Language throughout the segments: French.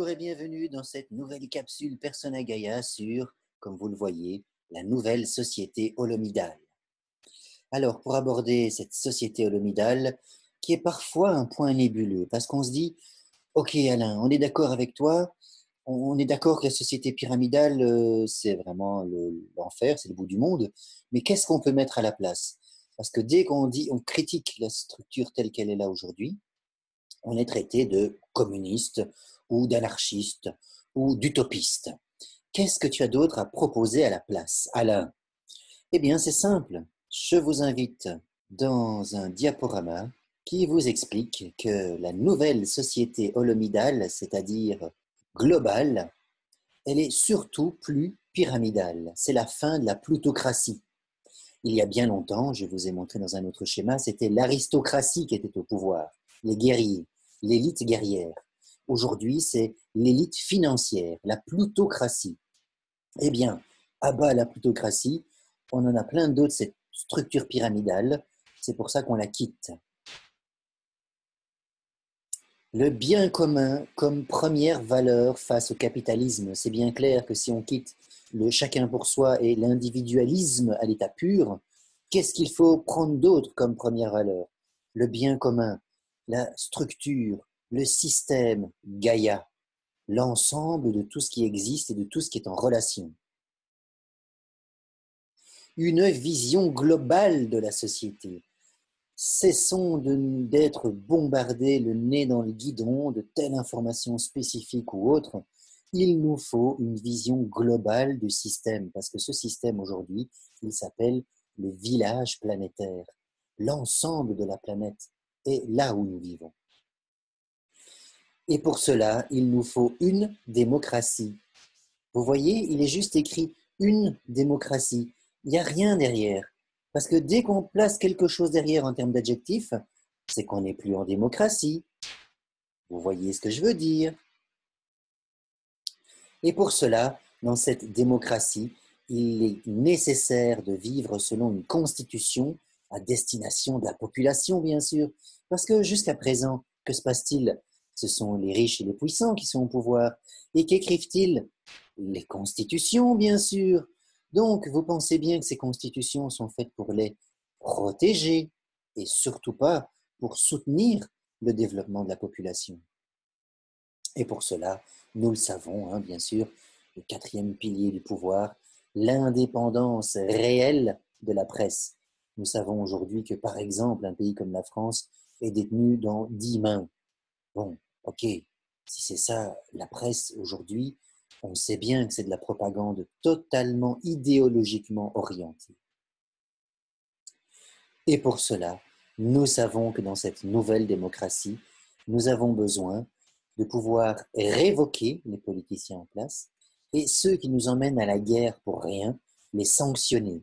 Bonjour et bienvenue dans cette nouvelle capsule Persona Gaia sur, comme vous le voyez, la nouvelle société holomidale. Alors, pour aborder cette société holomidale, qui est parfois un point nébuleux, parce qu'on se dit, ok Alain, on est d'accord avec toi, on est d'accord que la société pyramidale, c'est vraiment l'enfer, c'est le bout du monde, mais qu'est-ce qu'on peut mettre à la place? Parce que dès qu'on dit, on critique la structure telle qu'elle est là aujourd'hui, on est traité de communiste ou d'anarchiste ou d'utopiste. Qu'est-ce que tu as d'autre à proposer à la place, Alain? Eh bien, c'est simple. Je vous invite dans un diaporama qui vous explique que la nouvelle société holomidale, c'est-à-dire globale, elle est surtout plus pyramidale. C'est la fin de la plutocratie. Il y a bien longtemps, je vous ai montré dans un autre schéma, c'était l'aristocratie qui était au pouvoir, les guerriers, l'élite guerrière. Aujourd'hui, c'est l'élite financière, la plutocratie. Eh bien, à bas la plutocratie, on en a plein d'autres, cette structure pyramidale, c'est pour ça qu'on la quitte. Le bien commun comme première valeur face au capitalisme, c'est bien clair que si on quitte le chacun pour soi et l'individualisme à l'état pur, qu'est-ce qu'il faut prendre d'autre comme première valeur? Le bien commun, la structure, le système, Gaïa, l'ensemble de tout ce qui existe et de tout ce qui est en relation. Une vision globale de la société. Cessons d'être bombardés le nez dans le guidon de telle information spécifique ou autre. Il nous faut une vision globale du système, parce que ce système aujourd'hui, il s'appelle le village planétaire. L'ensemble de la planète est là où nous vivons. Et pour cela, il nous faut une démocratie. Vous voyez, il est juste écrit une démocratie. Il n'y a rien derrière. Parce que dès qu'on place quelque chose derrière en termes d'adjectif, c'est qu'on n'est plus en démocratie. Vous voyez ce que je veux dire? Et pour cela, dans cette démocratie, il est nécessaire de vivre selon une constitution à destination de la population, bien sûr. Parce que jusqu'à présent, que se passe-t-il? Ce sont les riches et les puissants qui sont au pouvoir. Et qu'écrivent-ils? Les constitutions, bien sûr. Donc, vous pensez bien que ces constitutions sont faites pour les protéger et surtout pas pour soutenir le développement de la population. Et pour cela, nous le savons, hein, bien sûr, le quatrième pilier du pouvoir, l'indépendance réelle de la presse. Nous savons aujourd'hui que, par exemple, un pays comme la France est détenu dans 10 mains. Bon, ok, si c'est ça, la presse aujourd'hui, on sait bien que c'est de la propagande totalement idéologiquement orientée. Et pour cela, nous savons que dans cette nouvelle démocratie, nous avons besoin de pouvoir révoquer les politiciens en place et ceux qui nous emmènent à la guerre pour rien, les sanctionner.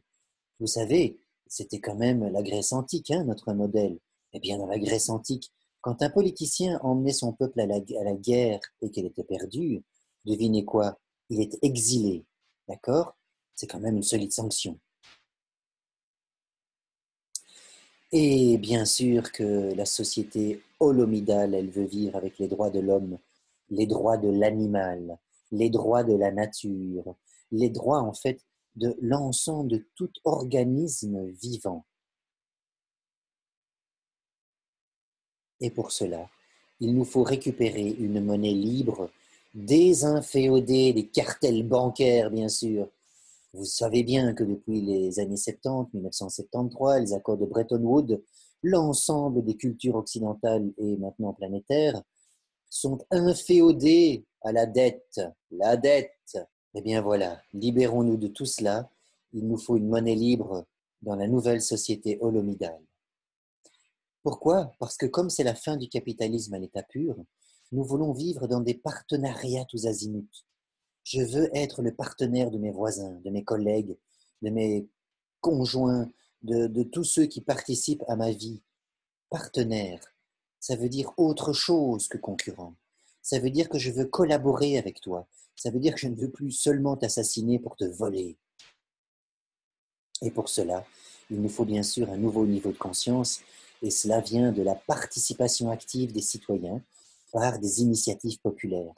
Vous savez, c'était quand même la Grèce antique, hein, notre modèle. Eh bien, dans la Grèce antique, quand un politicien emmenait son peuple à la guerre et qu'elle était perdue, devinez quoi? Il est exilé. D'accord? C'est quand même une solide sanction. Et bien sûr que la société holomidale, elle veut vivre avec les droits de l'homme, les droits de l'animal, les droits de la nature, les droits en fait de l'ensemble de tout organisme vivant. Et pour cela, il nous faut récupérer une monnaie libre, désinféoder les cartels bancaires, bien sûr. Vous savez bien que depuis les années 70, 1973, les accords de Bretton Woods, l'ensemble des cultures occidentales et maintenant planétaires sont inféodées à la dette. La dette. Eh bien voilà, libérons-nous de tout cela. Il nous faut une monnaie libre dans la nouvelle société holomidale. Pourquoi? Parce que comme c'est la fin du capitalisme à l'état pur, nous voulons vivre dans des partenariats tous azimuts. Je veux être le partenaire de mes voisins, de mes collègues, de mes conjoints, de tous ceux qui participent à ma vie. Partenaire, ça veut dire autre chose que concurrent. Ça veut dire que je veux collaborer avec toi. Ça veut dire que je ne veux plus seulement t'assassiner pour te voler. Et pour cela, il nous faut bien sûr un nouveau niveau de conscience, et cela vient de la participation active des citoyens par des initiatives populaires.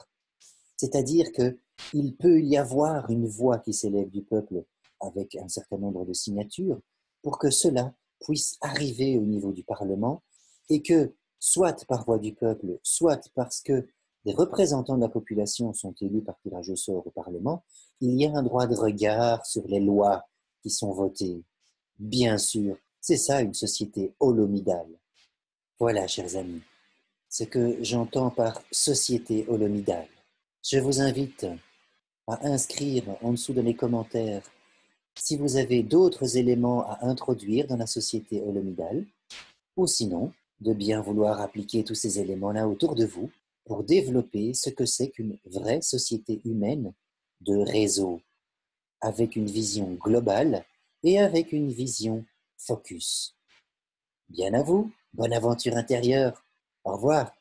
C'est-à-dire qu'il peut y avoir une voix qui s'élève du peuple avec un certain nombre de signatures pour que cela puisse arriver au niveau du Parlement et que, soit par voix du peuple, soit parce que des représentants de la population sont élus par tirage au sort au Parlement, il y a un droit de regard sur les lois qui sont votées. Bien sûr, c'est ça une société holomidale. Voilà, chers amis, ce que j'entends par société holomidale. Je vous invite à inscrire en dessous dans les commentaires si vous avez d'autres éléments à introduire dans la société holomidale, ou sinon, de bien vouloir appliquer tous ces éléments-là autour de vous pour développer ce que c'est qu'une vraie société humaine de réseau, avec une vision globale et avec une vision focus. Bien à vous, bonne aventure intérieure. Au revoir.